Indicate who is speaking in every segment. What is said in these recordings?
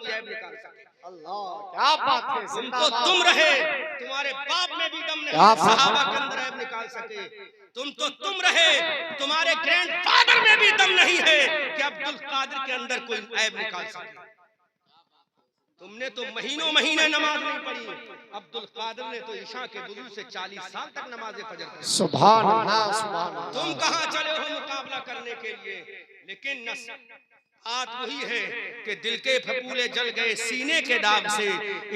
Speaker 1: कोई ऐब निकाल सके।
Speaker 2: अल्लाह क्या बात है।
Speaker 1: तुम तो तुम रहे, तुम्हारे बाप में भी दम नहीं है सहाबा के अंदर ऐब निकाल सके। तुम तो तुम रहे, तुम्हारे ग्रैंडफादर में भी दम नहीं है कि अब्दुल कादिर के अंदर कोई ऐब निकाल सके। तुमने तो महीनों महीने नमाज नहीं पढ़ी, अब्दुल कादिर ने तो ईशा के वुजू से 40 साल तक नमाज फजर पढ़ी।
Speaker 2: सुभान अल्लाह, सुभान अल्लाह।
Speaker 1: तुम कहां चले हो मुकाबला करने के लिए? लेकिन बात वही है कि दिल के फपूले जल गए सीने के दाग से,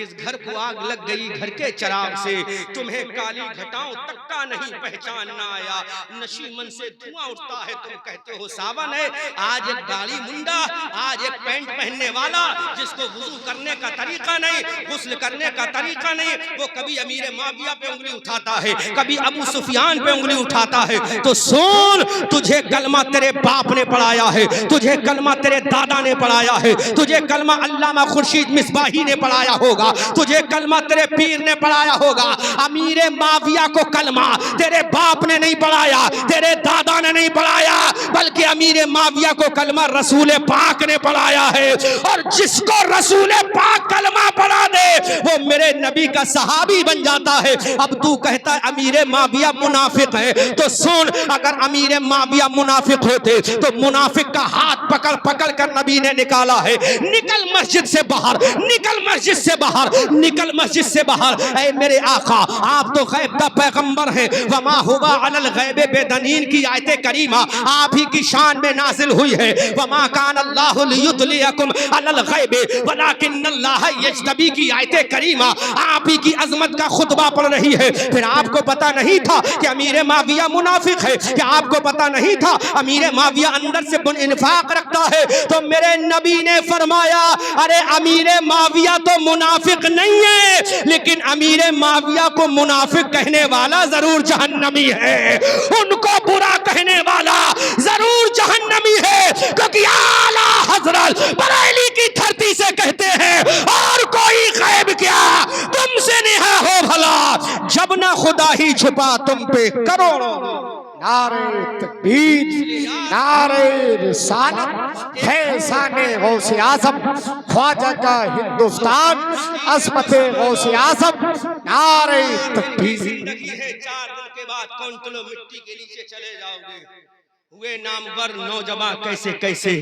Speaker 1: इस घर को आग लग गई घर के चराग से। तुम्हें काली घटाओं तक का नहीं पहचानना आया, नशी मन से धुआं उठता है तुम कहते हो सावन है। आज एक दाढ़ी मुंडा, आज एक पैंट पहनने वाला जिसको वुजू करने का तरीका नहीं, गुस्ल करने का तरीका नहीं, वो कभी अमीर माविया पे उंगली उठाता है, कभी अबू सुफियान पे उंगली उठाता है। तो सुन, तुझे कलमा तेरे बाप ने पढ़ाया है, तुझे कलमा तेरे दादा ने पढ़ाया है, तुझे कलमा अल्लामा खुर्शीद मिसबाही ने पढ़ाया होगा, तुझे कलमा तेरे पीर ने पढ़ाया होगा। अमीर माविया को कलमा तेरे बाप ने नहीं पढ़ाया, तेरे दादा ने नहीं पढ़ाया, बल्कि अमीर माविया को कलमा रसूल पाक ने पढ़ाया है। और जिसको रसूल पाक कलमा पढ़ा दे वो मेरे नबी का सहाबी बन जाता है। अब तू कहता है अमीर माविया मुनाफिक है, तो सुन, अगर अमीर माविया मुनाफिक होते तो मुनाफिक का हाथ पकड़ पकड़ कर नबी ने निकाला है, निकल मस्जिद से बाहर, निकल मस्जिद से बाहर, निकल मस्जिद से बाहर। ऐ मेरे आका, आप तो गैब का पैगंबर हैं। वमा हुवा अलल गैबे बेदनीन की आयत करीमा आप ही की शान में नाजिल हुई है। वमा कान अल्लाहु लियुतलियकुम अलल गैबे वलाकिन्नल्लाह यज्तबी की आयत करीमा आप ही की अजमत का खुतबा पढ़ रही है। फिर आपको पता नहीं था कि अमीर माविया मुनाफिक है? क्या आपको पता नहीं था अमीर माविया अंदर से इन्फाक रखता है? तो मेरे नबी ने फरमाया, अरे अमीर माविया तो मुनाफिक नहीं है, लेकिन अमीर माविया को मुनाफिक कहने वाला जरूर जहन्नमी है, उनको बुरा कहने वाला जरूर जहन्नमी है। क्योंकि आला हजरत बरेली की धरती से कहते हैं, और कोई गैब क्या तुमसे नेहा हो भला, जब ना खुदा ही छुपा तुम पे करोड़ों।
Speaker 2: नारे तकबीर, नारे रिसालत, फैज़ाने गौसे आज़म, ख्वाजा का हिंदुस्तान, अज़मते गौसे आज़म, नारे तकबीर।
Speaker 1: जिंदगी है 4 दिन के बाद कौन किलो मिट्टी के नीचे चले जाओगे। हुए नामवर नौजवान कैसे कैसे,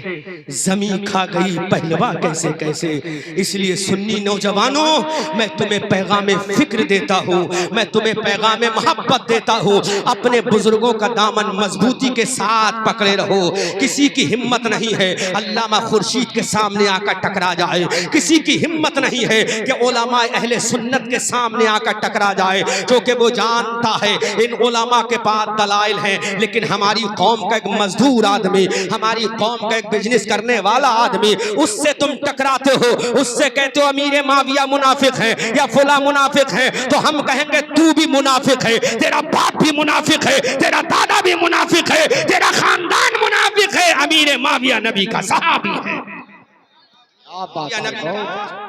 Speaker 1: जमीन खा गई पहलवा कैसे कैसे। इसलिए सुन्नी नौजवानों, मैं तुम्हें पैगाम फिक्र देता हूँ, मैं तुम्हें पैगाम मोहब्बत देता हूँ। अपने बुजुर्गों का दामन मजबूती के साथ पकड़े रहो। किसी की हिम्मत नहीं है अल्लामा खुर्शीद के सामने आकर टकरा जाए, किसी की हिम्मत नहीं है कि उलमा अहले सुन्नत के सामने आकर टकरा जाए, क्योंकि वो जानता है इन उलमा के पास दलाइल हैं। लेकिन हमारी कौम का एक मजदूर आदमी, हमारी कौम का एक बिजनेस करने वाला आदमी, उससे तुम टकराते हो, उससे कहते हो अमीर माविया मुनाफिक है या फुला मुनाफिक है, तो हम कहेंगे तू भी मुनाफिक है, तेरा बाप भी मुनाफिक है, तेरा दादा भी मुनाफिक है, तेरा खानदान मुनाफिक है। अमीर माविया नबी का सहाबी है,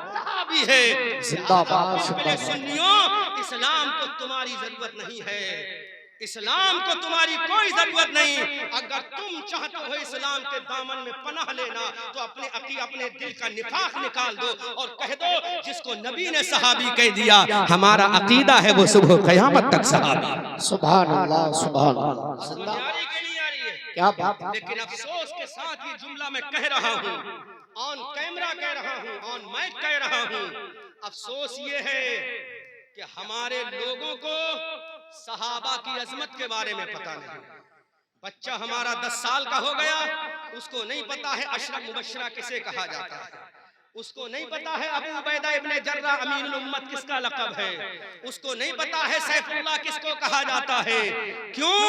Speaker 1: सहाबी है। जिंदाबाद। सुन्नियों, इस्लाम को तुम्हारी जरूरत नहीं है, इस्लाम को तुम्हारी कोई जरूरत नहीं। अगर तुम चाहते हो इस्लाम के दामन में पनाह लेना तो अपने दिल का निफाक निकाल दो और कह दो जिसको नबी ने सहाबी कह दिया, हमारा अकीदा है वो सुबह क़यामत तक सहाबी।
Speaker 2: सुभान अल्लाह, सुभान अल्लाह। क्या बात।
Speaker 1: लेकिन अफसोस के साथ ये जुमला मैं कह रहा हूँ, ऑन कैमरा कह रहा हूँ, ऑन माइक कह रहा हूँ, अफसोस ये है कि हमारे लोगों को सहाबा की अजमत के बारे में पता नहीं। बच्चा हमारा 10 साल का हो गया, उसको नहीं पता है अशरा मुबशरा किसे कहा जाता है, उसको नहीं पता है अबू उबैदा इब्ने जर्रा अमीनुल उम्मत किसका लक़ब है, उसको नहीं पता है सैफुल्लाह किसको कहा जाता है। क्यों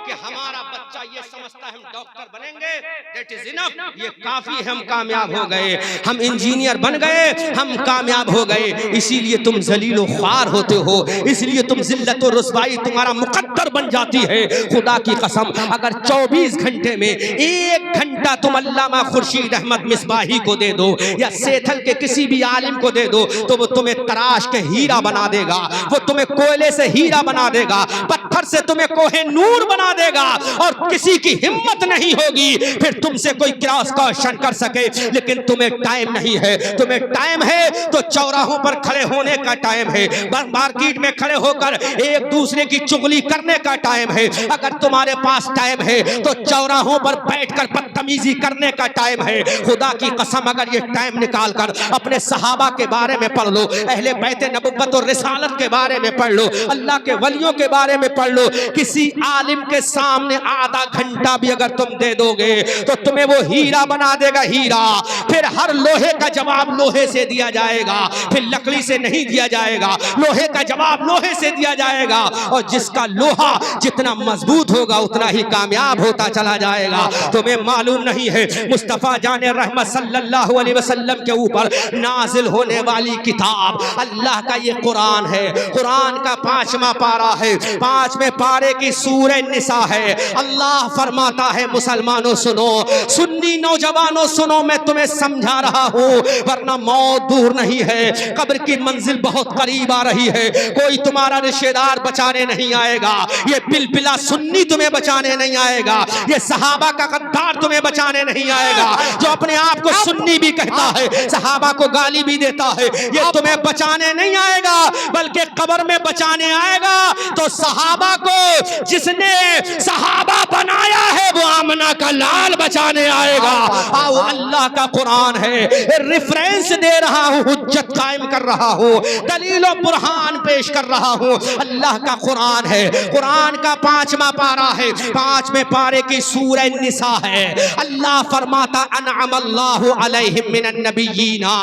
Speaker 1: कि हमारा बच्चा ये समझता है हम डॉक्टर बनेंगे, दैट इज इनफ, ये काफी है, हम कामयाब हो गए, हम इंजीनियर बन गए, हम कामयाब हो गए। इसीलिए तुम जलीलो ख्वार होते हो, इसलिए तुम जिल्लत और रुसवाई तुम्हारा मुकद्दर बन जाती है। खुदा की कसम, अगर 24 घंटे में 1 घंटा तुम अल्लामा खुर्शीद अहमद मिसबाही को दे दो या बेथल के किसी भी आलिम को दे दो तो वो तुम्हें तराश के हीरा बना देगा, वो तुम्हें कोयले से हीरा बना देगा, पत्थर से तुम्हें कोहे नूर बना देगा और किसी की हिम्मत नहीं होगी फिर तुमसे कोई क्रॉस क्वेश्चन कर सके। लेकिन तुम्हें टाइम नहीं है, तुम्हें टाइम है तो चौराहों पर खड़े होने का टाइम है, मार्केट में खड़े होकर एक दूसरे की चुगली करने का टाइम है। अगर तुम्हारे पास टाइम है तो चौराहों पर बैठकर बदतमीजी करने का टाइम है। खुदा की कसम अगर ये टाइम निकाल कर अपने सहाबा के बारे में पढ़ लो, अहले बैत नबुव्वत और रिसालत के बारे में पढ़ लो, अल्लाह के वलियों के बारे में पढ़ लो, किसी आलिम के सामने आधा घंटा भी अगर तुम दे दोगे तो तुम्हें वो हीरा बना देगा, हीरा। फिर हर लोहे का जवाब लोहे से दिया जाएगा, फिर लकड़ी से नहीं दिया जाएगा, लोहे का जवाब लोहे से दिया जाएगा। और जिसका लोहा जितना मजबूत होगा उतना ही कामयाब होता चला जाएगा। तुम्हें मालूम नहीं है मुस्तफा जाने रहमत सल्लल्लाहु अलैहि वसल्लम के ऊपर नाजिल होने वाली किताब अल्लाह का ये कुरान है। कुरान का 5वां पारा है, 5वें पारे की सूरह निसा है। अल्लाह फरमाता है मुसलमानों सुनो, सुन्नी नौजवानों सुनो, मैं तुम्हें समझा रहा हूँ वरना मौत दूर नहीं है, कब्र की मंजिल बहुत करीब आ रही है। कोई तुम्हारा रिश्तेदार बचाने नहीं आएगा, ये बिलबिला सुन्नी तुम्हें बचाने नहीं आएगा, ये सहाबा का गद्दार तुम्हें बचाने नहीं आएगा जो अपने आप को सुन्नी भी कहता है, सहाबा को गाली भी देता है, ये तुम्हें बचाने नहीं आएगा बल्कि कब्र में बचाने आएगा। तो सहाबा को जिसने सहाबा बनाया है वो आमना का लाल बचाने आएगा। आओ अल्लाह का कुरान है, रेफरेंस दे रहा हूँ, हुज्जत कायम कर रहा हूँ, दलील और बुरहान पेश कर रहा हूँ। अल्लाह का कुरान है, कुरान का 5वां पारा है, 5वें पारे की सूरह निसा है। अल्लाह फरमाता अनअमल्लाहु अलैहिम मिनन नबिय्यीना,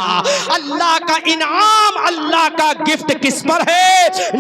Speaker 1: अल्लाह का इनाम, अल्लाह का गिफ्ट किस पर है?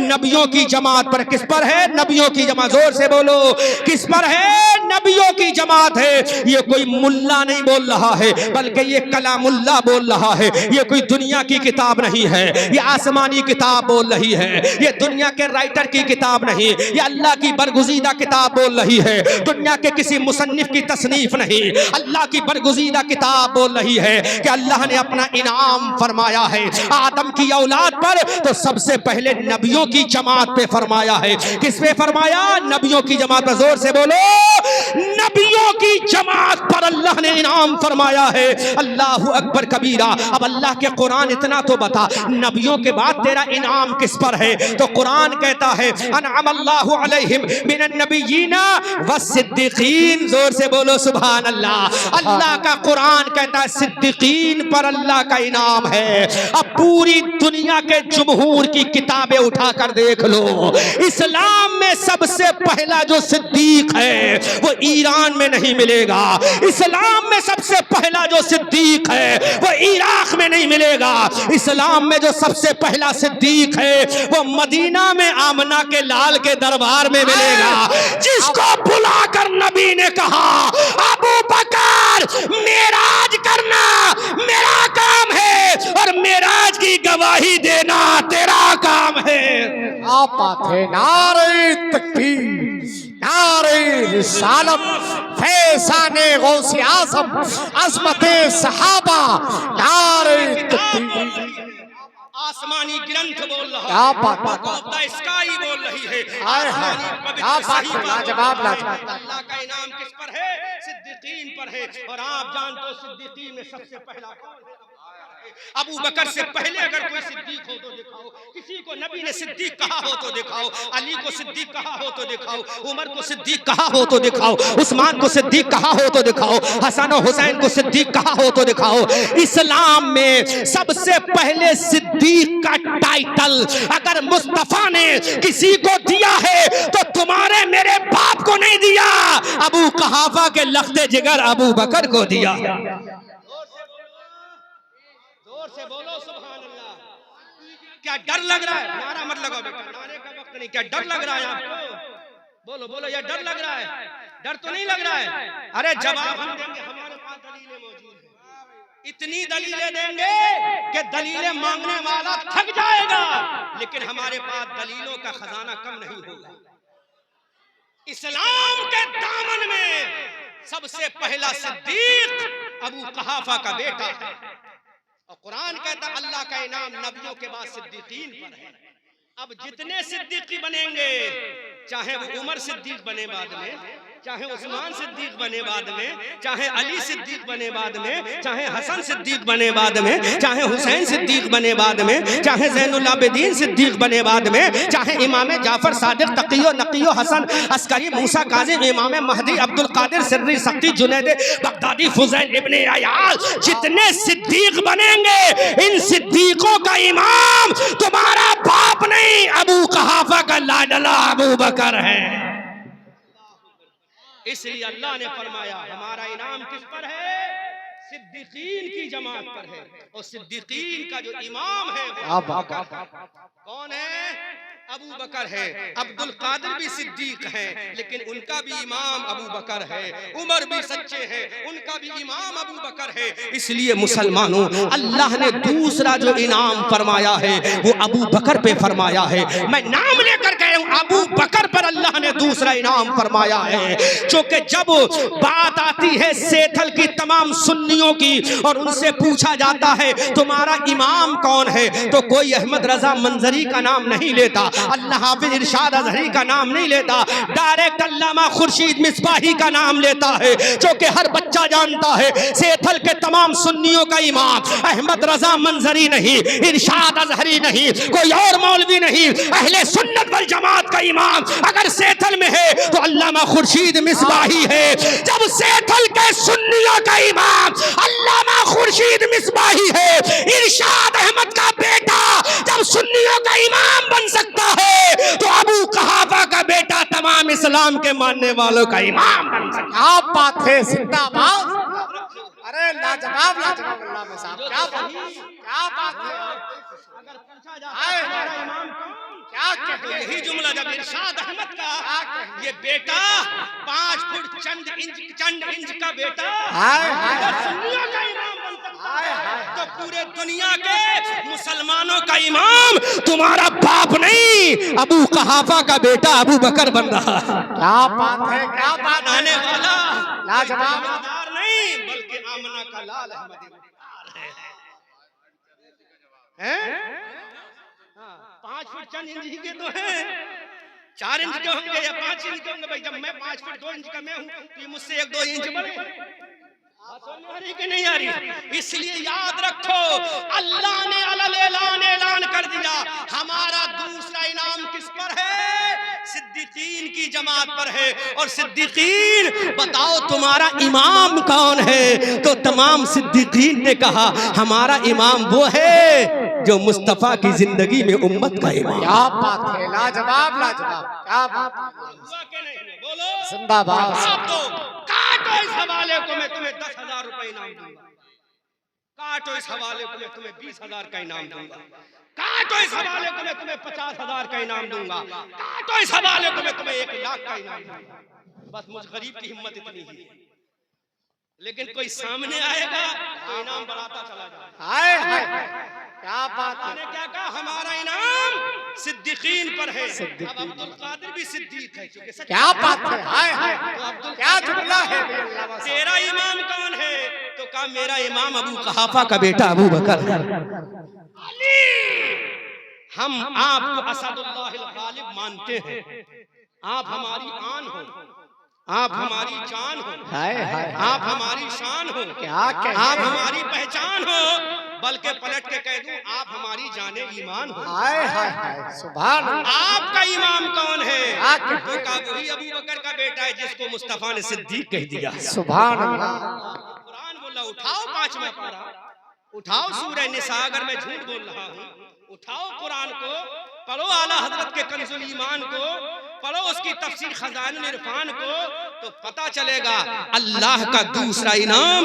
Speaker 1: नबियों की जमात पर। किस पर है? नबियों की जमात। जोर से बोलो, किस पर है? नबियों की जमात है। ये कोई मुल्ला नहीं बोल रहा है बल्कि ये कलामुल्लाह बोल रहा है। ये कोई दुनिया की किताब नहीं है, ये आसमानी किताब बोल रही है, ये दुनिया के राइटर की किताब नहीं, ये अल्लाह की बरगुज़ीदा किताब बोल रही है, दुनिया के किसी मुसन्निफ की तसनीफ नहीं, अल्लाह की बरगुज़ीदा किताब बोल रही है कि अल्लाह ने अपना इनाम फरमाया है आदम की औलाद पर तो सबसे पहले नबियों की जमात पे फरमाया है। किस पे फरमाया? नबियों की जमात पर। जोर से बोलो, नबियों की जमात पर अल्लाह ने इनाम फरमाया है। अल्लाहु अकबर कबीरा। अब अल्लाह के कुरान इतना तो बता, नबियों के बाद तेरा इनाम किस पर है? तो कुरान कहता है अनअमल्लाहु अलैहिम मिनन नबिय्यीना वस्सिद्दीकीन। जोर से बोलो सुभान अल्लाह। अल्लाह का कुरान कहता है सिद्दीकीन पर अल्लाह का इनाम है। अब पूरी दुनिया के जमहूर की किताबें उठाकर देख लो, इस्लाम में सबसे पहला जो सिद्दीक है वो ईरान में नहीं मिलेगा। इस्लाम में सबसे पहला जो सिद्दीक है वो इराक में नहीं मिलेगा। इस्लाम में जो सबसे पहला सिद्दीक है वो मदीना में आमना के लाल के दरबार में मिलेगा, जिसको बुलाकर नबी ने कहा अबू बकर मेराज करना मेरा काम है और मेराज की गवाही देना तेरा काम है।
Speaker 2: आप आते नारे तकबीर, नारे रिसालत, फैज़ाने गौसे आज़म, अज़मते सहाबा, नारे तकबीर।
Speaker 1: आसमानी ग्रंथ बोल रहा है,
Speaker 2: क्या बात है,
Speaker 1: स्काई बोल रही है।
Speaker 2: क्या बात है, लाजवाब लाजवाब।
Speaker 1: अल्लाह का इनाम किस पर है? सिद्दीकीन पर है। और आप जानते हो सिद्दीकीन में सबसे पहला कौन है? अबू बकर से पहले अगर कोई सिद्दीक हो तो दिखाओ, किसी को नबी ने सिद्दीक कहा हो तो दिखाओ, अली को सिद्दीक कहा हो तो दिखाओ, उमर को सिद्दीक कहा हो तो दिखाओ, उस्मान को सिद्दीक कहा हो तो दिखाओ, हसन और हुसैन को सिद्दीक कहा हो तो दिखाओ। इस्लाम में सबसे पहले सिद्दीक का टाइटल अगर मुस्तफा ने किसी को दिया है तो तुम्हारे मेरे बाप को नहीं दिया, अबू कहाफा के लख्ते जिगर अबू बकर को दिया। से बोलो सुभान अल्लाह। क्या डर लग रहा है? नारा मत लगाओ बेटा, नारे का वक्त नहीं। क्या डर लग रहा है आपको? बोलो बोलो, या डर लग रहा है? डर तो नहीं लग रहा है? अरे जवाब हम देंगे, हमारे पास दलीलें मौजूद हैं। इतनी दलीलें देंगे कि दलीलें मांगने वाला थक जाएगा, लेकिन हमारे पास दलीलों का खजाना कम नहीं होगा। इस्लाम के दामन में सबसे पहला सिद्दीक अबू कहाफा का बेटा है। और कुरान कहता अल्लाह का इनाम नबियों के बाद सिद्दीकीन पर है। अब जितने सिद्दीकी बनेंगे, चाहे वो उमर सिद्दीक बने बाद में, चाहे उस्मान सिद्दीक बने बाद में, चाहे अली सिद्दीक बने बाद में, चाहे हसन सिद्दीक बने बाद में, चाहे हुसैन सिद्दीक बने बाद में, चाहे ज़ैनुल आबिदीन सिद्दीक बने बाद में, चाहे इमाम जाफर सादिक तकियो नकियो हसन अस्करी मूसा काज़िम इमाम महदी अब्दुल कादिर सिर्री सख्ती जुनैद बगदादी फुज़ैल इब्ने अयाल, जितने सिद्दीक बनेंगे इन सिद्दीकों का इमाम तुम्हारा बाप नहीं, अबू कहाफा का लाडला अबू बकर है। इसलिए अल्लाह ने फरमाया हमारा इनाम किस पर है? सिद्दीकीन की जमात पर है। और सिद्दीकीन का जो इमाम है वो कौन है? अबू बकर है। अब्दुल कादिर भी सिद्दीक है, लेकिन उनका भी इमाम अबू बकर है। उमर भी सच्चे हैं, उनका भी इमाम अबू बकर है। इसलिए मुसलमानों, अल्लाह ने दूसरा जो इनाम फरमाया है वो अबू बकर पे फरमाया है। मैं नाम लेकर कह रहा हूं, अबू बकर पर अल्लाह ने दूसरा इनाम फरमाया है। क्योंकि जब बात आती है सेठल की तमाम सुन्नियों की और उनसे पूछा जाता है तुम्हारा इमाम कौन है, तो कोई अहमद रजा मंजरी का नाम नहीं लेता, अल्लाह हाफिज इरशाद अजहरी का नाम नहीं लेता, डायरेक्ट अल्लामा खुर्शीद मिसबाही का नाम लेता है। क्योंकि हर बच्चा जानता है सेठल के तमाम सुन्नियों का इमाम अहमद रजा मंजरी नहीं, इरशाद अजहरी नहीं, कोई और मौलवी नहीं, अहले सुन्नत वल जमात का इमाम अगर सेठल में है तो अल्लामा खुर्शीद मिसबाही है। जब सेठल के सुन्नियों का इमाम अल्लामा खुर्शीद मिसबाही है, इरशाद अहमद का बेटा जब सुन्नियों का इमाम बन सकता है तो अबू कहाफा का बेटा तमाम इस्लाम के मानने वालों का इमाम बन सकता है।
Speaker 2: क्या बात है, जिंदाबाद। अरे लाजवाब लाजवाब अल्लाह में साहब, क्या बात है।
Speaker 1: अगर पूछा जाता है हमारा इमाम कौन,
Speaker 2: क्या
Speaker 1: तो यही जुमला जब इरशाद अहमद का ये बेटा 5 फुट चंद इंच का बेटा अगर सुन्नियों का इमाम बन सकता है तो पूरे दुनिया के मुसलमानों का इमाम तुम्हारा बाप नहीं, अबू कहाफा का बेटा अबू बकर बन रहा है।
Speaker 2: क्या बात है, क्या बात
Speaker 1: आने वाला
Speaker 2: लाजवाब
Speaker 1: नहीं बल्कि आमना का लाल अहमद है। 5 फुट चंद इंच ही के तो हैं, 4 इंच के होंगे या 5 इंच के होंगे। भाई जब मैं 5 फुट 2 इंच का मैं हूँ तो ये मुझसे 1-2 इंच बड़े कि नहीं आ रही। इसलिए याद रखो अल्लाह ने ऐलान कर दिया हमारा दूसरा इनाम किस पर है? सिद्दीकीन की जमात पर है। और सिद्दीकीन बताओ तुम्हारा इमाम कौन है? तो तमाम सिद्दीकीन ने कहा हमारा इमाम वो है जो मुस्तफा की जिंदगी में उम्मत का इमाम।
Speaker 2: क्या बात है, लाजवाब लाजवाब, क्या बात है।
Speaker 1: बोलो
Speaker 2: जिंदाबाद।
Speaker 1: काटो इस हवाले को, मैं तुम्हें 10,000 रुपए इनाम दूंगा। काटो इस हवाले को, मैं तुम्हें 20,000 का इनाम दूंगा। काटो इस हवाले को, मैं तुम्हें 50,000 का इनाम दूंगा। काटो इस हवाले को, मैं तुम्हें 1 लाख का इनाम दूंगा। बस मुझ गरीब की हिम्मत इतनी ही। लेकिन कोई सामने आएगा तो इनाम बढ़ाता चला जाएगा।
Speaker 2: हाय हाय, क्या बात है।
Speaker 1: ने क्या कहा? हमारा इनाम सिद्दीकीन पर है। अब अब्दुल कादिर भी सिद्दीक है।
Speaker 2: क्या बात है, हाय हाय, क्या जुमला है।
Speaker 1: तेरा इमाम कौन है? तो कहा मेरा इमाम अबू कहाफा का बेटा अबू बकर। हम आपको असदुल्लाह गालिब मानते हैं, आप हमारी आन हो, आप हमारी जान हो, आप हमारी शान हो, आप हमारी पहचान हो, बल्कि पलट के कह दूं आप हमारी जाने ईमान हो।
Speaker 2: हाय हाय हाय, सुभान अल्लाह।
Speaker 1: आपका इमाम कौन है? तो कहा वही अबू बकर का बेटा है जिसको मुस्तफा ने सिद्दीक कह दिया।
Speaker 2: सुभान अल्लाह।
Speaker 1: कुरान बोला उठाओ 5वां पारा, उठाओ सूरह निसा, अगर मैं झूठ बोल रहा हूँ उठाओ कुरान को, पढ़ो आला हजरत के कंजुल ईमान को, पढ़ो उसकी तफसीर खजानुल इरफान को, तो पता चलेगा अल्लाह का दूसरा इनाम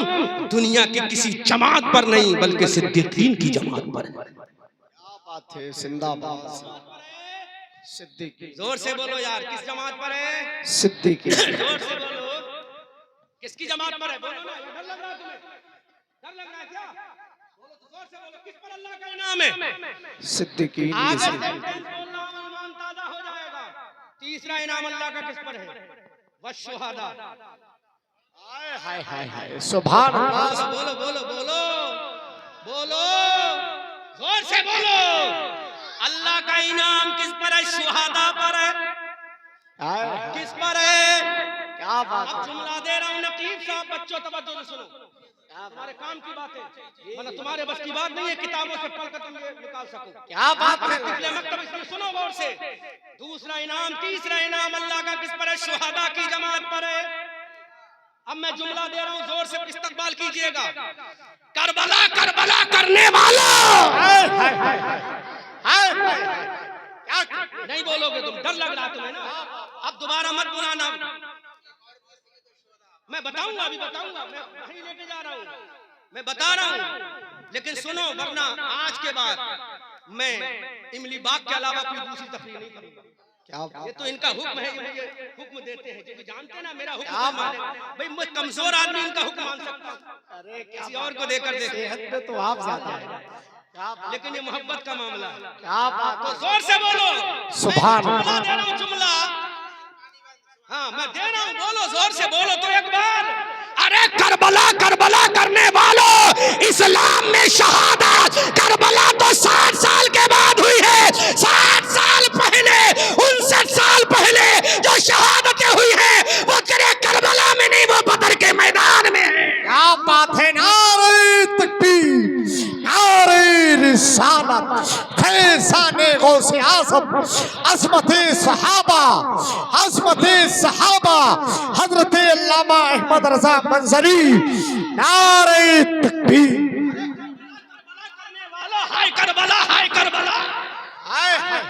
Speaker 1: दुनिया के किसी जमात पर नहीं बल्कि सिद्दीकीन की जमात पर है।
Speaker 2: क्या बात है, जिंदाबाद। सिद्दीकी,
Speaker 1: जोर से बोलो यार, किस जमात पर है?
Speaker 2: सिद्दीकी।
Speaker 1: जोर से बोलो, किसकी जमात पर है? बोलो ना, डर लग रहा है तुम्हें? डर लग रहा है क्या? बोलो तो जोर से बोलो, किस पर अल्लाह का इनाम है?
Speaker 2: सिद्दीकी।
Speaker 1: अगर सेंटेंस बोलना हो ईमान ताजा हो जाएगा। तीसरा इनाम अल्लाह का किस पर है? वशुहदा।
Speaker 2: हाय हाय हाय हाय, सुभान अल्लाह।
Speaker 1: बोलो बोलो बोलो। बोलो, जोर से बोलो। अल्लाह का इनाम किस पर है? शुहादा पर है। किस पर है?
Speaker 2: क्या बात
Speaker 1: अब
Speaker 2: है।
Speaker 1: जुमला दे रहा हूं नकीब साहब, बच्चों तवज्जो से सुनो। तुम्हारे काम की बात है, मतलब तुम्हारे बस की बात नहीं है किताबों से पढ़कर तुम ये निकाल सको।
Speaker 2: क्या बात है।
Speaker 1: तिफले मकतब, इसमें सुनो गौर से। दूसरा इनाम, तीसरा इनाम अल्लाह का किस पर है? शुहादा की जमात पर है। अब मैं जुमला दे रहा हूं, जोर से इस्तकबाल कीजिएगा। करबला करबला करने वालों,
Speaker 2: हाय हाय हाय हाय हाय हाय। क्या
Speaker 1: नहीं बोलोगे तुम, डर लग रहा तुम्हें ना। अब दोबारा मत बुलाना, मैं बताऊंगा, अभी बताऊंगा, मैं वहीं लेके जा रहा हूं, मैं बता रहा हूं। लेकिन सुनो, वरना आज के बाद मैं इमली बाग के अलावा कोई दूसरी तकरीर नहीं करूंगा।
Speaker 2: क्या
Speaker 1: ये तो इनका हुक्म है, ये मुझे हुक्म देते हैं, क्योंकि जानते हैं ना मेरा हुक्म
Speaker 2: क्या
Speaker 1: माने। भाई मैं कमजोर आदमी इनका हुक्म मान सकता हूं,
Speaker 2: अरे
Speaker 1: किसी और को देकर देखे।
Speaker 2: सेहत पे तो आप ज्यादा है। क्या बात।
Speaker 1: लेकिन ये मोहब्बत का मामला है।
Speaker 2: क्या बात
Speaker 1: तो जोर से बोलो।
Speaker 2: सुभान
Speaker 1: मैं
Speaker 2: अल्लाह।
Speaker 1: जुमला दे रहा हूं, जुमला। हाँ मैं दे रहा हूं, बोलो, जोर से बोलो तो एक बार। अरे करबला करबला करने वालों, इस्लाम में शहादत करबला तो 60 साल के बाद हुई है। 60 साल पहले, 59 साल पहले जो शहादतें हुई है वो तेरे करबला में नहीं, वो बदर के मैदान में है।
Speaker 2: क्या बात है। नारे तकबीर, नारे रिसालत, फैज़ाने गौसे आज़म, अज़मते सहाबा, अज़मते सहाबा, हज़रत अल्लामा अहमद रज़ा मंज़री। नारे तकबीर।
Speaker 1: हाय करबला, हाय करबला,
Speaker 2: हाय हाय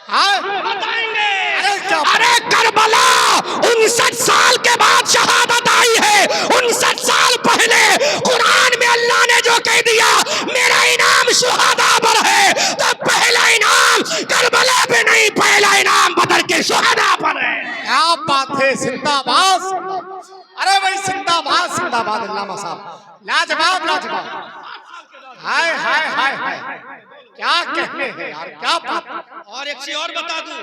Speaker 2: हाय।
Speaker 1: बताएंगे।
Speaker 2: क्या
Speaker 1: अरे करबला 59 साल के बाद शहादत आई है। 59 साल पहले कुरान में अल्लाह ने जो कह दिया मेरा इनाम शुहादा पर है, तो पहला इनाम करबला पे नहीं, पहला इनाम बदर के शुहादा पर है।
Speaker 2: क्या बात है। जिंदाबाद। अरे भाई जिंदाबाद, जिंदाबाद अल्लामा साहब, लाजवाब लाजवाब। हाय हाय हाय हाय। क्या कहने हैं यार, क्या बात।
Speaker 1: और एक चीज और बता दूं,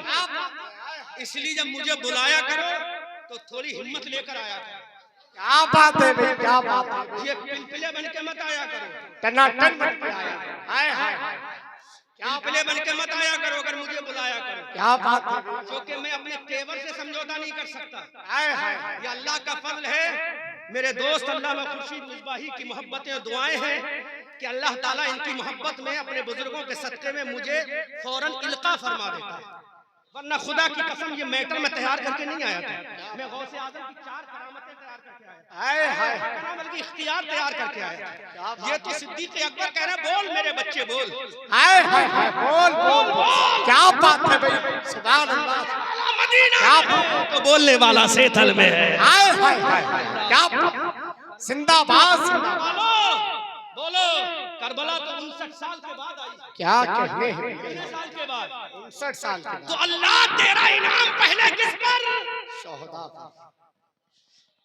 Speaker 1: इसलिए जब मुझे बुलाया करो तो थोड़ी हिम्मत लेकर आया करो।
Speaker 2: क्या बात है भाई, क्या बात है।
Speaker 1: ये पिलपिले बन के मत आया करो,
Speaker 2: टनाटन बन के आया। हाय हाय हाय।
Speaker 1: पिलपिले बन के मत आया करो अगर मुझे बुलाया करो,
Speaker 2: क्या बात है।
Speaker 1: क्योंकि मैं अपने तेवर से समझौता नहीं कर सकता।
Speaker 2: हाय हाय।
Speaker 1: ये अल्लाह का फजल है। मेरे दोस्त अल्लामा खुर्शीद मिसबाही की मोहब्बतें और दुआएं हैं कि अल्लाह ताला इनकी मोहब्बत में, अपने बुजुर्गों के सदके में मुझे फौरन इल्का फरमा देता है। वरना खुदा की कसम ये मैटर में तैयार करके नहीं आया था, मैं गौसे आजम की 4 करामतें तैयार करके आया था।
Speaker 2: हाय हाय।
Speaker 1: बल्कि इख्तियार तैयार करके आया था। ये तो सिद्दीक अकबर कह रहे हैं, बोल मेरे बच्चे बोल।
Speaker 2: हाय हाय हाय। बोल बोल बोल। क्या बात है भाई, सुभान अल्लाह।
Speaker 1: मदीना तो बोलने वाला सेतल में है।
Speaker 2: हाय हाय हाय। क्या बात। जिंदाबाद जिंदाबाद।
Speaker 1: बोलो बोलो। करबला तो 59 साल के बाद आई।
Speaker 2: क्या कहने हैं।
Speaker 1: कितने साल के बाद?
Speaker 2: 59 साल के
Speaker 1: तो
Speaker 2: बाद।
Speaker 1: अल्लाह तेरा इनाम पहले किस पर?
Speaker 2: शोहदा।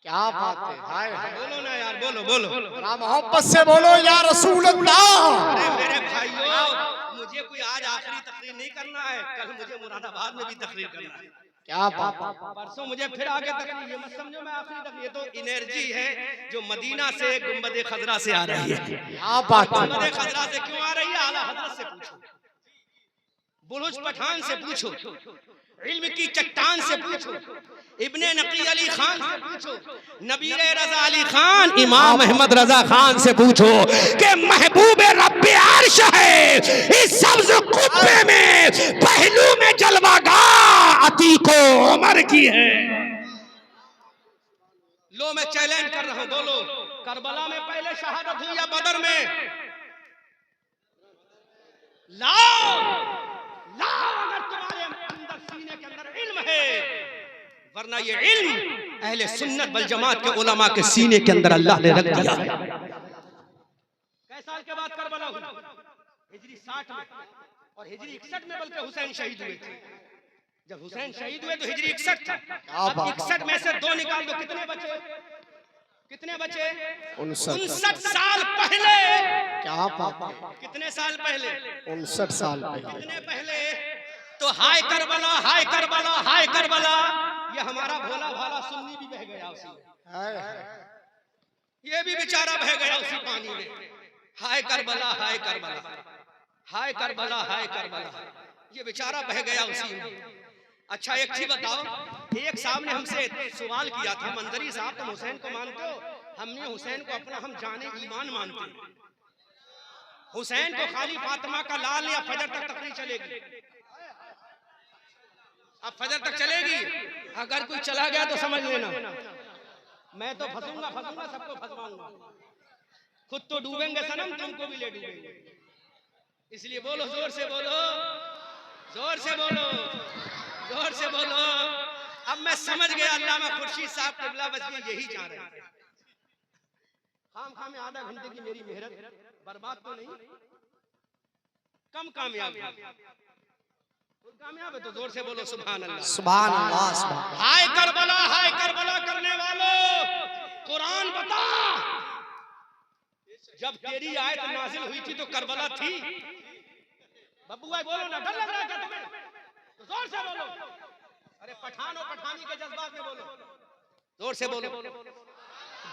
Speaker 2: क्या बात है। हाय हाय।
Speaker 1: बोलो ना यार, बोलो बोलो।
Speaker 2: बड़ा मोहब्बत से बोलो या रसूल अल्लाह।
Speaker 1: अरे मेरे भाइयों, मुझे कोई आज आखिरी तकरीर नहीं करना है, कल मुझे मुरादाबाद में भी तकरीर करना है।
Speaker 2: क्या बात।
Speaker 1: परसों मुझे फिर आगे तकरीर, ये मत समझो मैं आखिरी तकरीर, ये तो एनर्जी है जो मदीना से गुंबद खजरा से आ रही है।
Speaker 2: क्या बात है।
Speaker 1: गुंबद खजरा से क्यों आ रही है? आला हजरत से पूछो, बुलुज पठान से पूछो, इल्म की चट्टान से पूछो, इब्ने नकी अली खान से पूछो, नबीर रजा अली खान, इमाम अहमद रजा खान से पूछो कि महबूब रब्बे अर्श है इस सब्ज कुब्बे में, पहलू में जलवागाह अतीको उमर की है। लो मैं चैलेंज कर रहा हूं, बोलो करबला में पहले शहादत हुई या बदर में? लाओ लाओ अगर तुम्हारे अंदर सीने के अंदर इल्म है, वरना ये इल्म अहले सुन्नत वल जमात के उलमा के सीने के अंदर अल्लाह ने रख दिया। कै साल के बाद करबला हुई? हिजरी 60 में, और हिजरी 61 में बल्कि हुसैन शहीद हुए थे। जब हुसैन शहीद हुए तो हिजरी 61 था। अब 61 में से 2 निकाल दो, कितने बचे? कितने बचे? 59 साल पहले।
Speaker 2: क्या बात है।
Speaker 1: कितने साल पहले?
Speaker 2: 59 साल पहले।
Speaker 1: कितने पहले? तो हाय करबला, हाय करबला, हाय करबला, ये हमारा भोला भाला सुन्नी भी बह गया उसी में।
Speaker 2: हाय हाय।
Speaker 1: ये भी बेचारा बह गया उसी पानी में। हाय करबला हाय करबला, हाय करबला हाय करबला, ये बेचारा बह गया उसी में। अच्छा एक चीज बताओ, एक साहब ने हमसे सवाल किया था, मंजरी साहब तुम हुसैन को मानते हो? हमने हुसैन को अपना हम जाने ईमान मानते हैं। हुसैन को खाली फातिमा का लाल या फजर तक तकरीर चलेगी, अब फजर तक चलेगी, अगर कोई चला गया तो समझ लेना मैं तो फंसूंगा फंसूंगा, सबको फंसवाऊंगा, खुद तो डूबेंगे सनम, तुमको भी ले डूबेंगे। इसलिए बोलो, जोर से बोलो, जोर से बोलो, जोर से बोलो। अब मैं समझ गया अल्लामा खुर्शीद साहब क़िबला बस यही चाह रहे हैं। खाम में आधा घंटे की मेरी मेहनत बर्बाद तो नहीं, कम कामयाब कामयाब है तो जोर से बोलो सुभान अल्लाह,
Speaker 2: सुभान अल्लाह, सुभान।
Speaker 1: हाय करबला करने वालों, कुरान बता, जब तेरी आयत नाजिल हुई थी तो करबला थी? बब्बू भाई बोलो ना, डर लग रहा है क्या तुम्हें? तो जोर से बोलो, अरे पठान और पठानी के जज्बात में बोलो, जोर से बोलो।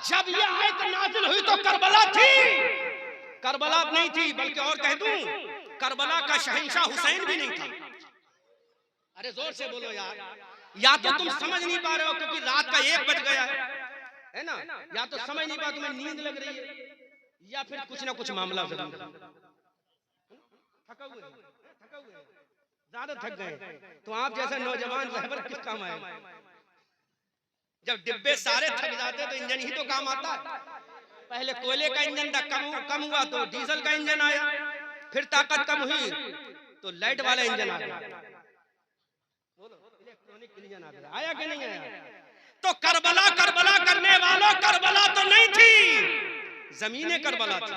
Speaker 1: जब ये आयत नाजिल हुई तो करबला थी? करबला नहीं थी, बल्कि और कह दूं, करबला का शहंशाह हुसैन भी नहीं था। अरे जोर से बोलो यार, या तो तुम समझ नहीं पा रहे हो क्योंकि रात का 1 बज गया है ना, या तो समझ नहीं पा, तुम्हें नींद लग रही है, या फिर कुछ ना कुछ मामला जरूर, थका हुए ज्यादा थक गए। तो आप जैसा नौजवान रहबर किस काम आए? जब डिब्बे सारे थक जाते तो इंजन ही तो काम आता है। पहले कोयले का इंजन था, कम हुआ तो डीजल का इंजन आया, फिर ताकत कम हुई तो लाइट वाला इंजन आ गया, इलेक्ट्रॉनिक इंजन आ गया, आया कि नहीं आया? तो करबला करने वालों, करबला तो नहीं थी, जमीने करबला थी।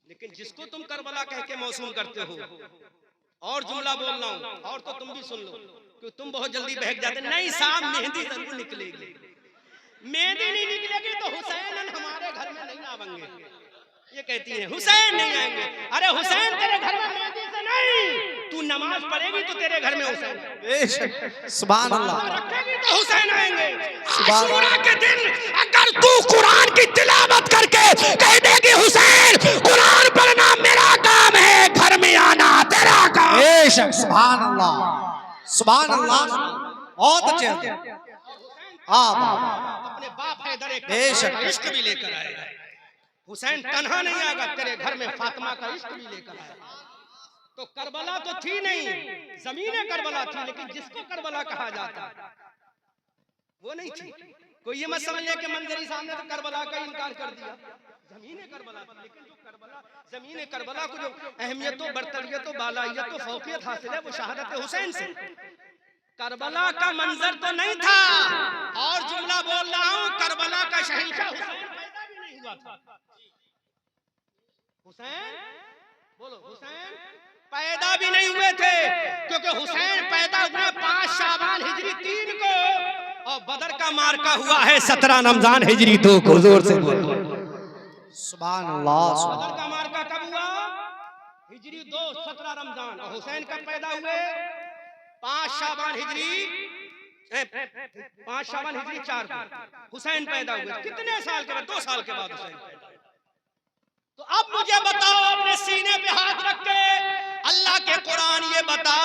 Speaker 1: लेकिन जिसको तुम करबला कह के मौसूम करते हो, और जुमला बोल रहा हूं, और तो तुम भी सुन लो क्योंकि तुम बहुत जल्दी बहक जाते। नहीं साहब, मेहंदी जरूर निकलेगी, मेहंदी नहीं निकलेगी तो हुसैन हमारे घर में नहीं आवेंगे, ये कहती है हुसैन नहीं आएंगे। अरे हुसैन तेरे घर में मेहंदी से नहीं, तू नमाज पढ़ेगी तो तेरे घर में हुसैन,
Speaker 2: सुभान अल्लाह,
Speaker 1: रखेगी तो हुसैन आएंगे।
Speaker 2: सुभान
Speaker 1: आशूरा के दिन अगर तू कुरान की तिलावत करके कह देगी हुसैन कुरान पढ़ना मेरा काम है, घर में आना तेरा काम।
Speaker 2: बेशक, सुभान अल्लाह, सुभान अल्लाह, बहुत अच्छे।
Speaker 1: अपने बाप हैदर
Speaker 2: बेशक
Speaker 1: इश्क भी लेकर आएगा, हुसैन तन्हा नहीं आएगा, तेरे घर में फातिमा का इश्क भी लेकर आएगा। तो करबला तो थी नहीं, जमीने करबला थी, लेकिन जिसको करबला कहा जाता वो नहीं थी। कोई ये मत समझ ले कि मंजरी साहब ने तो करबला का इनकार कर दिया, जमीने करबला थी। लेकिन जो करबला, जमीने करबला को जो अहमियत, बरतरियत, बालायत, फौकियत हासिल है वो शहादत हुसैन से। करबला का मंजर तो नहीं था, और जुमला बोल रहा हूं, करबला का शहंशाह हुसैन पैदा भी नहीं हुआ था। हुसैन बोलो, हुसैन पैदा भी नहीं हुए थे, क्योंकि हुसैन पैदा हुए 5 शाबान हिजरी 3 को, और बदर का मार्का हुआ है 17 रमजान हिजरी 2 को। जोर से बोलो
Speaker 2: सुभान अल्लाह।
Speaker 1: बदर का मार्का कब हुआ? हिजरी 2 17 रमजान। और हुसैन कब पैदा हुए? 5 शाबान हिजरी 4 को हुसैन पैदा हुए। कितने साल के बाद? 2 साल के बाद हुसैन पैदा। तो अब मुझे बताओ, अपने सीने पे हाथ रख के अल्लाह के कुरान ये बता,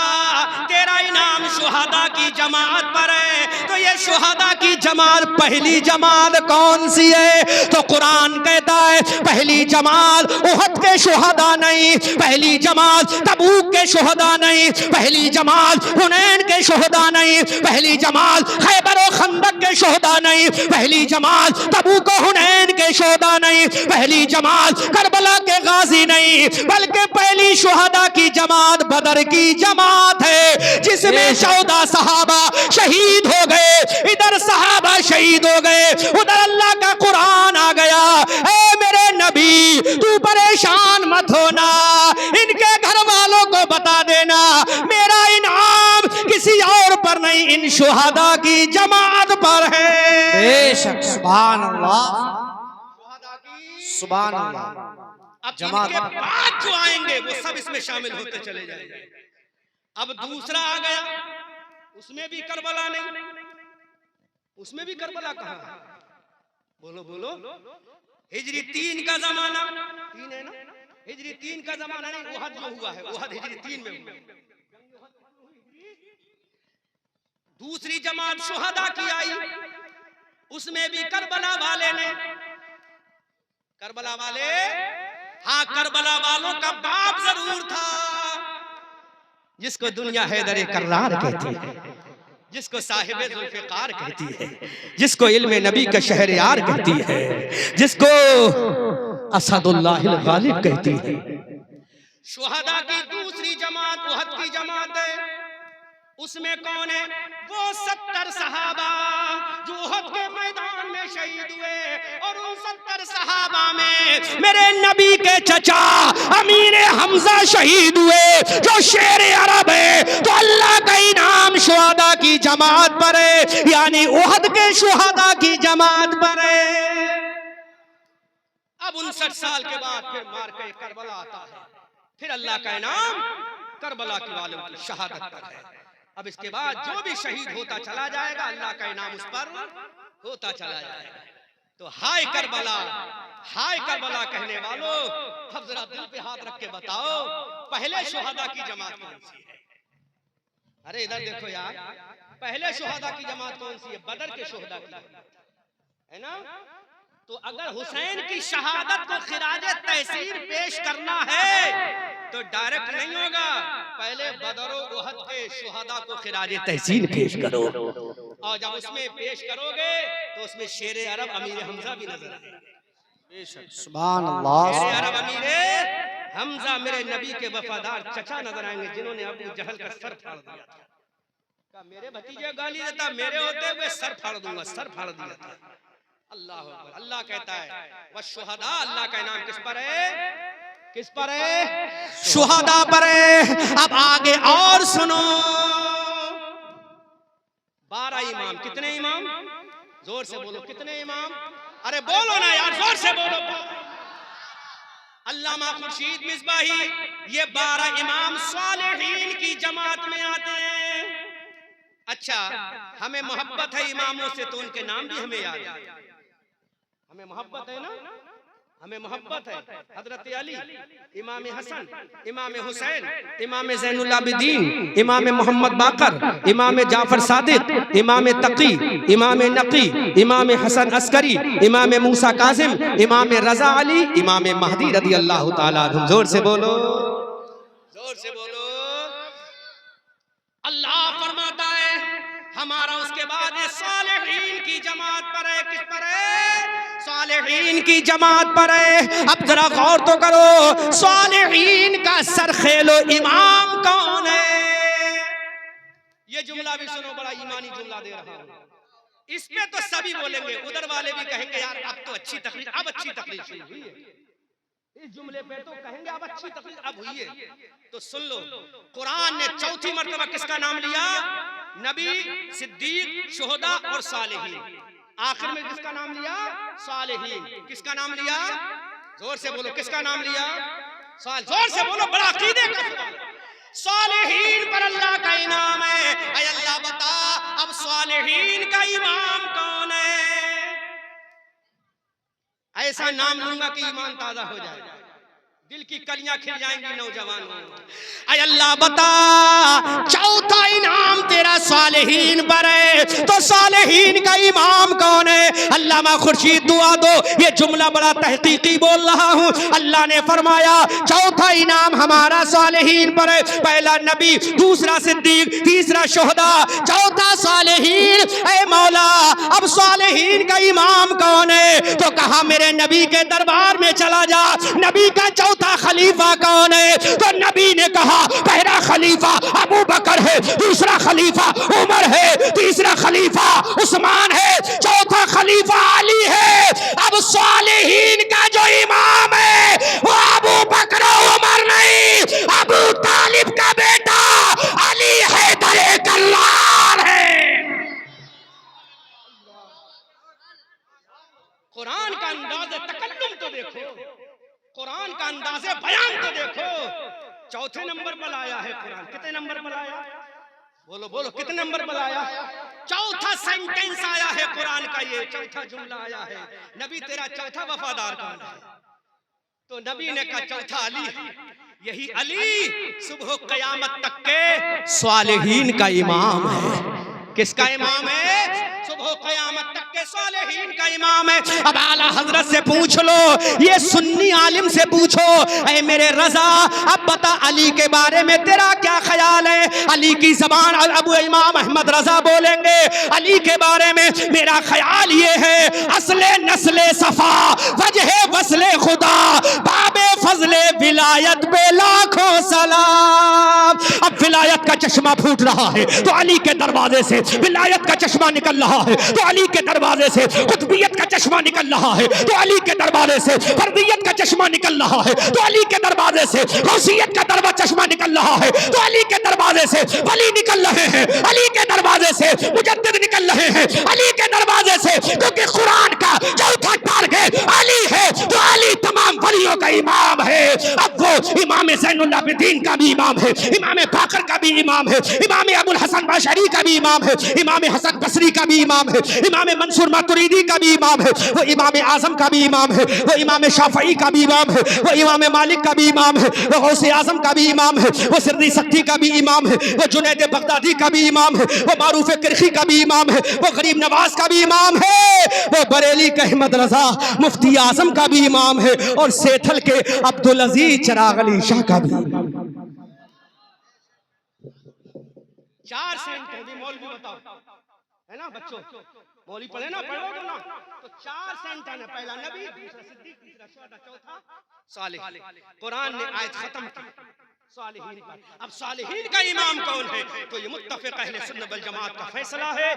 Speaker 1: तेरा इनाम शुहदा की जमात पर है, तो ये शुहदा की जमात पहली जमात कौन सी है? तो कुरान कहता है पहली जमात उहद के शुहदा नहीं, पहली जमात तबूक के शुहदा नहीं, पहली जमात हुनैन के शुहदा नहीं, पहली जमात खैबर और खंदक के शुहदा नहीं, पहली जमात तबूक और हुनैन के शुहदा नहीं, पहली जमात करबला के गाजी नहीं, बल्कि पहली शुहदा की जमात बदर की जमात है, जिसमें 14 सहाबा शहीद हो गए। इधर सहाबा शहीद हो गए, उधर अल्लाह का कुरान आ गया। ऐ मेरे नबी, तू परेशान मत होना, इनके घर वालों को बता देना मेरा इनाम किसी और पर नहीं, इन शुहदा की जमात पर है।
Speaker 2: बेशक, सुभान अल्लाह, सुभान अल्लाह।
Speaker 1: अब इनके बाद जो आएंगे वो सब इसमें शामिल होते चले जाएंगे। अब दूसरा आ गया, उसमें भी करबला नहीं, उसमें भी करबला कहाँ? बोलो बोलो, हिजरी 3 का जमाना, 3 है ना, हिजरी 3 का जमाना नहीं, उहद जो हुआ है, उहद हिजरी 3 में हुआ। दूसरी जमात शुहदा की आई, उसमें भी करबला वाले ने, करबला वाले, हाँ करबला वालों का बाप जरूर था, जिसको दुनिया हैदर कर्रार कहती है, जिसको साहिबे जुल्फ़िकार कहती है, जिसको इल्मे नबी का शहरयार कहती है, जिसको असदुल्लाहिल गालिब कहती है। शुहदा की दूसरी जमात उहद की जमात है, उसमें कौन है? वो 70 सहाबा जो उहद के मैदान में शहीद हुए, और उन 70 सहाबा में मेरे नबी के चचा अमीर हमजा शहीद हुए, जो शेर अरब है। तो अल्लाह का इनाम शुहदा की जमात पर है, यानी उहद के शुहदा की जमात पर है। अब 59 साल के बाद फिर मार के करबला आता है, फिर अल्लाह का इनाम करबला के वालों की शहादत पर है। अब इसके बाद जो भी शहीद होता चला जाएगा, अल्लाह का इनाम उस पर होता चला जाएगा। तो हाय करबला, हाय करबला कहने वालों, अब जरा दिल पे हाथ रख के बताओ, पहले शुहदा की जमात कौन सी है? अरे इधर देखो यार, पहले शुहदा की जमात कौन सी है? बदर के शुहदा की है ना। तो अगर हुसैन की शहादत को खिराजे तहसीन पेश करना है तो डायरेक्ट नहीं होगा, पहले बदर और उहद के शुहदा को खिराजे तहसीन पेश करो, और जब उसमें पेश करोगे तो उसमें शेर अरब अमीर हमजा भी नजर आएगा।
Speaker 2: सुभान अल्लाह,
Speaker 1: शेर अरब अमीर हमजा मेरे नबी के वफादार चचा नजर आएंगे, जिन्होंने अबू जहल का सर फाड़ दिया था। मेरे भतीजे गाली देता, मेरे होते हुए सर फाड़ दूंगा, सर फाड़ दिया था। अल्लाह अकबर। अल्लाह कहता है वह शुहदा, अल्लाह का नाम किस पर है? किस पर है? शुहदा पर है। अब आगे और सुनो, 12 इमाम। कितने इमाम? जोर से बोलो, कितने इमाम? अरे बोलो ना यार, जोर से बोलो। अल्लामा खुर्शीद मिसबाही, ये 12 इमाम सालेहीन की जमात में आते हैं। अच्छा, हमें मोहब्बत है इमामों से, तो उनके नाम भी हमें याद है। हमें मोहब्बत है ना, हमें मोहब्बत है। हजरत अली, इमाम हसन, इमाम हुसैन, इमाम ज़ैनुल आबिदीन, इमाम मोहम्मद बाकर, इमाम जाफर सादिक, इमाम तकी, इमाम नकी, इमाम हसन अस्करी, इमाम मूसा कासिम, इमाम रजा अली, इमाम महदी रदी अल्लाह ताला अन्हु। जोर से बोलो, जोर से बोलो। अल्लाह फरमाता है हमारा उसके बाद सालेहीन की जमात पर है। किस पर है? सालेहीन की जमात पर है। अब जरा गौर तो करो, सालेहीन का सरखेलो इमाम कौन है? ये जुमला भी सुनो, बड़ा ईमानी जुमला दे रहा हूं। इस पे तो सभी बोलेंगे, उधर वाले भी कहेंगे यार अब तो अच्छी तकलीफ, अब अच्छी तकलीफ हुई है। इस जुमले पे तो कहेंगे अब अच्छी तकलीफ अब हुई है। तो सुन लो, कुरान ने चौथी मर्तबा किसका नाम लिया? नबी, सिद्दीक, शुहदा और सालेहीन। आखिर में किसका नाम लिया? सालेहीन। किसका नाम लिया? जोर से बोलो, किसका नाम लिया? जोर से बोलो, बड़ा अकीदे का सालेहीन पर अल्लाह का इनाम है। ऐ अल्लाह बता, अब सालेहीन का इमाम कौन है? ऐसा नाम लूंगा कि ईमान ताजा हो जाएगा, दिल की कलियां खिल जाएंगी नौजवानों। ऐ अल्लाह बता, चौथा इनाम तेरा सालेहीन पर है, तो सालेहीन का इमाम कौन है? अल्लामा खुर्शीद दुआ दो, ये जुमला बड़ा तहकीकी बोल रहा हूँ। अल्लाह ने फरमाया चौथा इनाम हमारा सालेहीन पर है। पहला नबी, दूसरा सिद्दीक, तीसरा शुहदा, चौथा सालेहीन। ऐ मौला, अब सालेहीन का इमाम कौन है? तो कहा मेरे नबी के दरबार में चला जा। नबी का चौथा खलीफा कौन है? तो नबी ने कहा पहला खलीफा अबू बकर है, दूसरा खलीफा उमर है, तीसरा खलीफा उस्मान है, चौथा खलीफा अली है। अब सालेहीन का जो इमाम है वो अबू बकर उमर नहीं, अबू तालिब का बेटा अली हैदर कल्लार है। कुरान का अंदाज़े तकल्लुम तो देखो, कुरान का अंदाज़े बयान तो देखो। चौथे नंबर पर आया है कुरान। कितने नंबर पर आया? बोलो बोलो कितने नंबर पर आया? चौथा सेंटेंस आया है कुरान का, ये चौथा जुमला आया है। नबी तेरा चौथा वफादार कौन है? तो नबी ने कहा चौथा अली है। यही अली सुबह कयामत तक के सालेहीन का इमाम है। किसका इमाम है? सुबह कयामत तक के सालेहीन का इमाम है। अब आला हजरत से पूछ लो, ये सुन्नी आलिम से पूछो, ऐ मेरे रजा अब बता अली के बारे में तेरा क्या ख्याल है? अली की जबान अबू इमाम अहमद रजा बोलेंगे, अली के बारे में मेरा ख्याल ये है, असले नस्ले सफा वजह वसले खुदा बाबे फजले विलायत पे लाखों सलाम। अब विलायत का चश्मा फूट रहा है तो अली के दरवाजे से विलायत का चश्मा निकल रहा है, तो अली के दरवाजे से कुतुबियत का चश्मा निकल रहा है, तो अली के दरवाजे से फर्दियत का चश्मा निकल रहा है, तो अली के दरवाजे से गौसियत का चश्मा निकल रहा है, तो अली के दरवाजे से वली निकल रहे हैं, अली के दरवाजे से मुजद्दिद निकल रहे हैं, अली के दरवाजे से, क्योंकि कुरान का चौथा टारगेट अली है, तो अली तमाम वलियों का इमाम है। अब वो इमाम ज़ैनुल आबिदीन का भी इमाम है, इमाम बाकर का भी इमाम है, इमाम अबुल हसन बशरी का भी इमाम है, इमाम हसन बसरी का भी इमाम है, इमाम मंसूर मातुरीदी का भी इमाम है, वो इमाम आजम का भी इमाम है, वो इमाम शाफई का भी इमाम है, वो इमाम मालिक का भी इमाम है, वो गौसे आजम का भी इमाम है, वो सिरदी सक्ती का भी इमाम है, वो जुनैद बगदादी का भी इमाम है, वो मारूफ किरखी का भी इमाम है, वो गरीब नवाज का भी इमाम है, वो बरेली का अहमद रजा मुफ्ती आजम का भी इमाम है, और सेथल के अब्दुल अजीज चिराग अली शाह का भी इमाम। 4 सेंट है, मौलवी बताओ, है ना बच्चों, मौलवी पढ़े ना, पढ़ोगे ना, तो 4 सेंट है ना, पहला नबी, दूसरा सिद्दीक, तीसरा शुहदा, चौथा सालेह। कुरान ने आयत खत्म की सालेहीन पर। अब सालेहीन का इमाम कौन है? तो ये मुत्तफिक अहले सुन्नत वल जमात का फैसला है,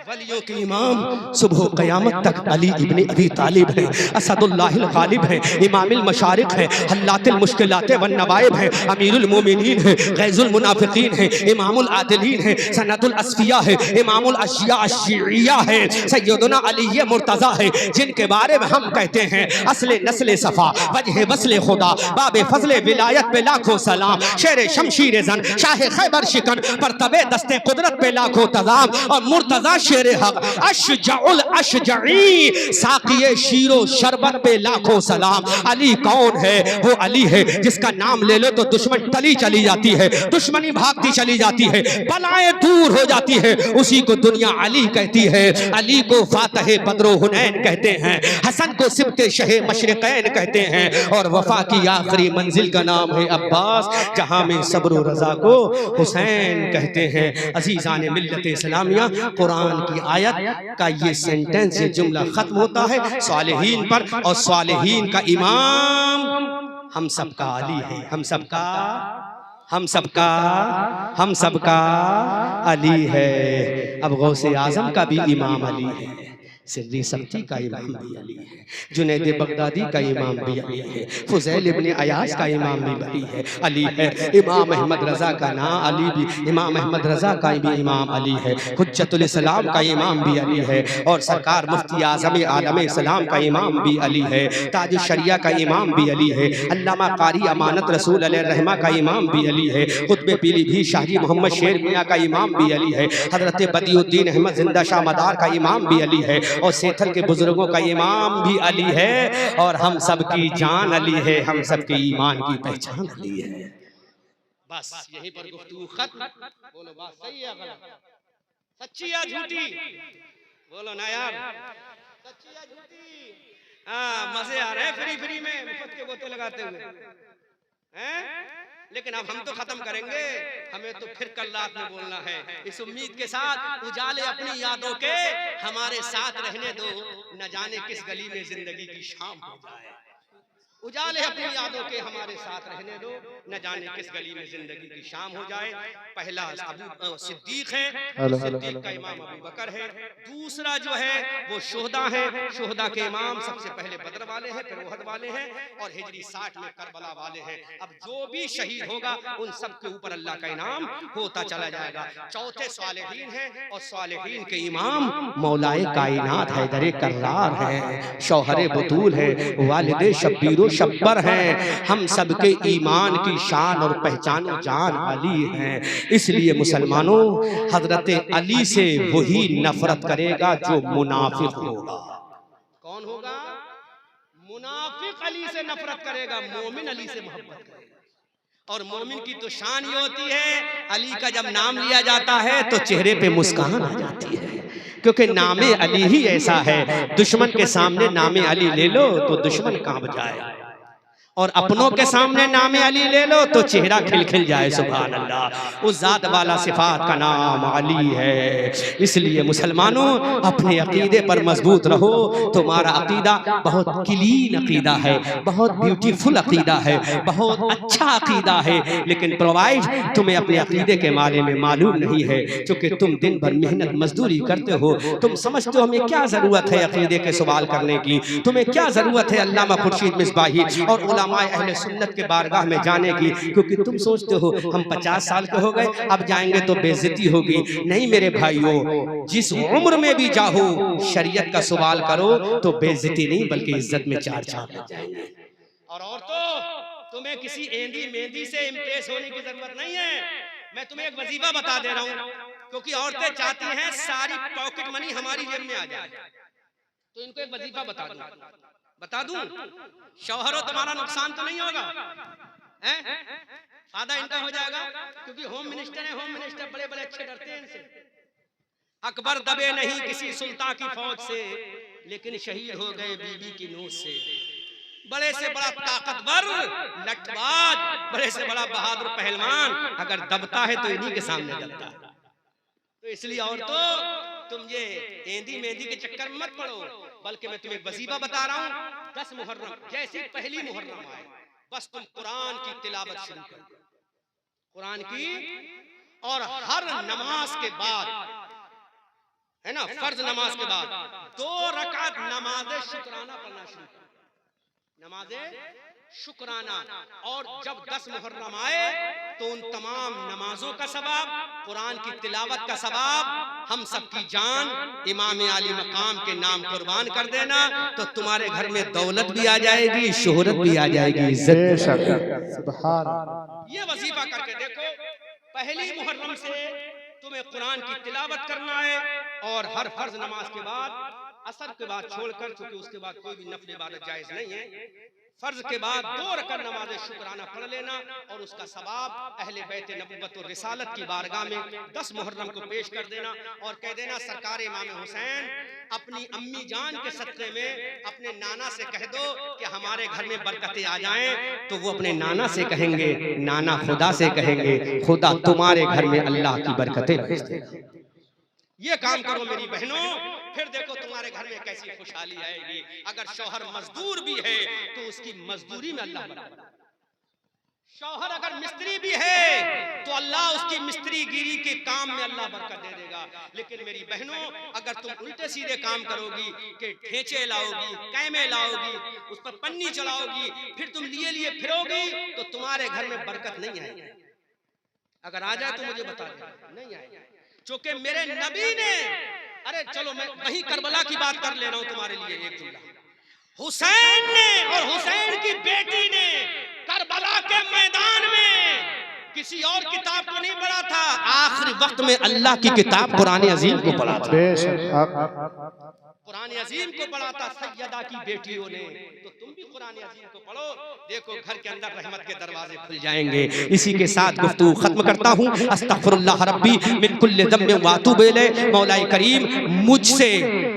Speaker 1: वलियों के इमाम सुबह क़यामत तक अली इब्न अबी तालिब है, असदुल्लाहिल गालिब है, इमामुल मशारिक है, हल्लातिल मुश्किलात वन नवाइब है, अमीरुल मोमिनीन है, गैजुल मुनाफिकीन है, इमामुल आदिलीन है, सनदुल अस्फिया है, इमामुल अशिया अश्शिया है, सैयदना अली मुर्तज़ा है, जिनके बारे में हम कहते हैं असले नस्ले सफा वजह वसले खुदा बाबे फजले विलायत पे लाखों सलाम, शेर शमशीर जन शाह खैबर शिकन पर तबे दस्ते कुदरत पे लाखों तजाम, और मुर्तजा शेर हक अशजाउल अशजई साकिए शीरो शरबत पे लाखों सलाम। अली कौन है? वो अली है जिसका नाम ले लो तो दुश्मन टली चली जाती है, दुश्मनी भागती चली जाती है, बलाएं दूर हो जाती है, उसी को दुनिया अली कहती है। अली को फातह बद्रो हुनैन कहते हैं, हसन को सिबते शहे मशरिकैन कहते हैं, और वफा की आखिरी मंजिल का नाम है अब्बास, जहां में सब्र रजा को हुसैन कहते हैं। अजीजान मिल्लत इस्लामिया, कुरान की आयत का ये सेंटेंस, ये जुमला खत्म होता है सालेहीन पर, और सालेहीन का इमाम हम सबका अली है, हम सबका अली है। अब गौसे आजम का भी इमाम अली है, सिर्री सक्ती का इमाम भी अली है, जुनैद बगदादी का इमाम भी अली है, फुज़ैल इब्न अयाज का इमाम भी अली है, इमाम अहमद रजा का नाम अली भी, इमाम अहमद रजा का भी इमाम अली है, हुज्जतुल इस्लाम का इमाम भी अली है, और सरकार मुफ्ती आज़म आलम इस्लाम का इमाम भी अली है, ताज शरिया का इमाम भी अली है, अल्लामा कारी अमानत रसूल अलैहिर्रहमा का इमाम भी अली है, कुतुब पीलीभीत शाही मोहम्मद शेर मियाँ का इमाम भी अली है, हजरत बदियुद्दीन अहमद जिंदा शाह मदार का इमाम भी अली है, और सेथल के बुजुर्गों का इमाम भी अली है, और हम सब की जान अली है, हम सब के ईमान की पहचान अली है। बस यहीं पर गुफ्तगू खत्म। बोलो बात सही है गलत? सच्ची या झूठी? बोलो ना यार, सच्ची या झूठी? हाँ, मजे आ रहे हैं फ्री में मुफ्त के बोतल लगाते हुए हैं, लेकिन अब हम तो खत्म करेंगे, हमें तो फिर कल रात में बोलना है। इस उम्मीद के साथ उजाले अपनी यादों के हमारे साथ रहने दो, न जाने किस गली में जिंदगी की शाम हो जाए। उजाले अपनी यादों के हमारे साथ रहने दो, न जाने किस गली में जिंदगी की शाम हो जाए। पहला सिद्दीक है, सिद्दीक का इमाम अबू बकर है। दूसरा जो है वो शुहदा है, शुहदा के इमाम सबसे पहले बदर वाले हैं, फिर उहद वाले हैं, और हिजरी 60 में करबला वाले हैं। अब जो भी शहीद होगा उन सब के ऊपर अल्लाह का इनाम होता चला जाएगा। चौथे सालेहीन है, और सालेहीन के इमाम मौलाए कायनात हैदर कर्रार है, शौहरे बतूल है, वालिदे शब्बीर मुशब्बर हैं, हम सबके ईमान की शान और पहचान जान अली हैं। इसलिए मुसलमानों, हजरत अली से वही नफरत करेगा जो मुनाफिक होगा। कौन होगा? मुनाफिक अली से नफरत करेगा, मोमिन अली से मोहब्बत करेगा। और मोमिन की तो शान ये होती है, अली का जब नाम लिया जाता है तो चेहरे पे मुस्कान आ जाती है, क्योंकि नामे अली ही ऐसा है, दुश्मन के सामने नामे अली ले लो तो दुश्मन कांप जाए, और अपनों के सामने नामे अली ले लो तो चेहरा खिलखिल जाए। सुभान अल्लाह, उस जात वाला सिफात का नाम अली है। इसलिए मुसलमानों, अपने अकीदे पर मजबूत रहो। तुम्हारा अकीदा बहुत क्लीन अकीदा है, बहुत ब्यूटीफुल अकीदा है, बहुत अच्छा अकीदा है, लेकिन प्रोवाइड तुम्हें अपने अकीदे के बारे में मालूम नहीं है, क्योंकि तुम दिन भर मेहनत मजदूरी करते हो। तुम समझते हो हमें क्या जरूरत है अकीदे के सवाल करने की, तुम्हें क्या जरूरत है अल्लामा खुर्शीद मिसबाही और उलमाए अहले सुन्नत के बारगाह में जाने की, क्योंकि तुम सोचते हो हम 50 साल के हो गए, अब जाएंगे तो बेइज्जती होगी। नहीं मेरे भाइयों, जिस उम्र में भी जाओ शरीयत का सवाल करो तो बेइज्जती नहीं बल्कि इज्जत में चार चांद लग जाएंगे। और औरतों, तुम्हें किसी एंधी मेहंदी से इम्प्रेस होने की जरूरत नहीं है। मैं तुम्हें एक वजीफा बता दे रहा हूँ, क्योंकि औरतें चाहती हैं सारी पॉकेट मनी हमारी जेब में आ जाए, तो इनको एक वजीफा बता दूं, शौहरों तुम्हारा नुकसान तो नहीं होगा, फायदा इनका हो जाएगा, क्योंकि होम मिनिस्टर है, होम मिनिस्टर बड़े बड़े अच्छे डरते हैं इनसे। अकबर दबे नहीं किसी सुल्तान की फौज से, लेकिन शहीद हो गए बीबी की नोच से। बड़े से बड़ा ताकतवर लठबाज, बड़े से बड़ा बहादुर पहलवान अगर दबता है तो इन्हीं के सामने दबता है। तो इसलिए औरतों, तुम ये एंधी मेहंदी के चक्कर में मत पड़ो, बल्कि मैं तुम्हें वजीफा बता रहा हूँ। 10 मुहर्रम जैसे पहली मुहर्रम आए, बस तुम कुरान की तिलावत शुरू कर दो, कुरान की, और हर नमाज के बाद, है ना, फर्ज नमाज के बाद 2 रकात नमाज शुक्राना पढ़ना शुरू कर, नमाज शुक्राना। और जब 10 मुहर्रम आए तो उन तमाम नमाजों का सवाब, कुरान की तिलावत का सवाब, हम सबकी जान इमाम आली मकाम के नाम कुर्बान कर देना, तो तुम्हारे घर में दौलत भी आ जाएगी, शोहरत भी आ जाएगी, इज्जत भी आ जाएगी। सुभान अल्लाह। ये वजीफा करके देखो, पहली मुहर्रम से तुम्हें कुरान की तिलावत करना है, और हर फर्ज नमाज के बाद, असर के बाद छोड़कर, क्योंकि उसके बाद कोई भी नफल इबादत जायज नहीं है, फर्ज के बाद 2 रकात नमाज शुक्राना पढ़ लेना, और उसका सवाब अहले बैत नबुव्वत और रिसालत की बारगाह में 10 मुहर्रम को पेश कर देना, और कह देना सरकार इमाम हुसैन अपनी अम्मी जान के सदक़े में अपने नाना से कह दो कि हमारे घर में बरकतें आ जाएं। तो वो अपने नाना से कहेंगे, नाना खुदा से कहेंगे, खुदा तुम्हारे घर में अल्लाह की बरकतें भेज देगा। ये काम करो मेरी बहनों, फिर देखो तुम्हारे घर में कैसी खुशहाली आएगी। अगर शौहर मजदूर भी है तो उसकी मजदूरी में अल्लाह बरकत, शौहर अगर मिस्त्री भी है तो अल्लाह उसकी मिस्त्रीगिरी के काम में अल्लाह बरकत दे देगा। लेकिन मेरी बहनों, अगर तुम उल्टे सीधे काम करोगी कि ठेचे लाओगी, कैमे लाओगी, उस पर पन्नी चलाओगी, फिर तुम लिए लिए फिरोगी, तो तुम्हारे घर में बरकत नहीं आएगी। अगर आ जाए तो मुझे बता देना, नहीं आएगी, क्योंकि मेरे नबी ने, अरे चलो मैं वहीं करबला की बात कर ले रहा हूं तुम्हारे लिए एक जुमला, हुसैन ने और हुसैन की बेटी ने करबला के मैदान में किसी और किताब को नहीं पढ़ा था, आखिरी वक्त में अल्लाह की किताब कुरान अजीम को पढ़ा था, कुरान अजीम को पढ़ा था सैयदा की बेटियों ने। तो तुम भी कुरान अजीम को पढ़ो, देखो घर के अंदर रहमत के दरवाजे खुल जाएंगे। इसी के साथ गुफ्तगू खत्म करता हूँ। अस्तगफिरुल्लाह रब्बी मिन कुल्लि ज़म्बिन व अतूबु इलैह। मौलाए करीम मुझसे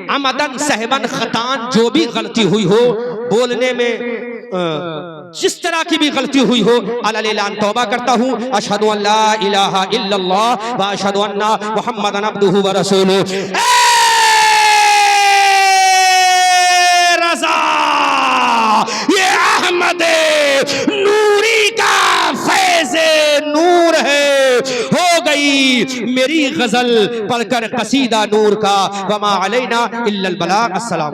Speaker 1: अमदन सहबन खतान जो भी गलती हुई हो, बोलने में जिस तरह की भी गलती हुई हो, अल्लाह तौबा करता हूँ। अशहदु अल्ला इलाहा इल्लल्लाह व अशहदु अन्ना मुहम्मदन अब्दुहु व रसूलुहु। ये अहमद नूरी का फैज़ नूर है। हो गई मेरी गजल पढ़कर कसीदा नूर का। वमा अलैना इल्लल बलाग। अस्सलाम।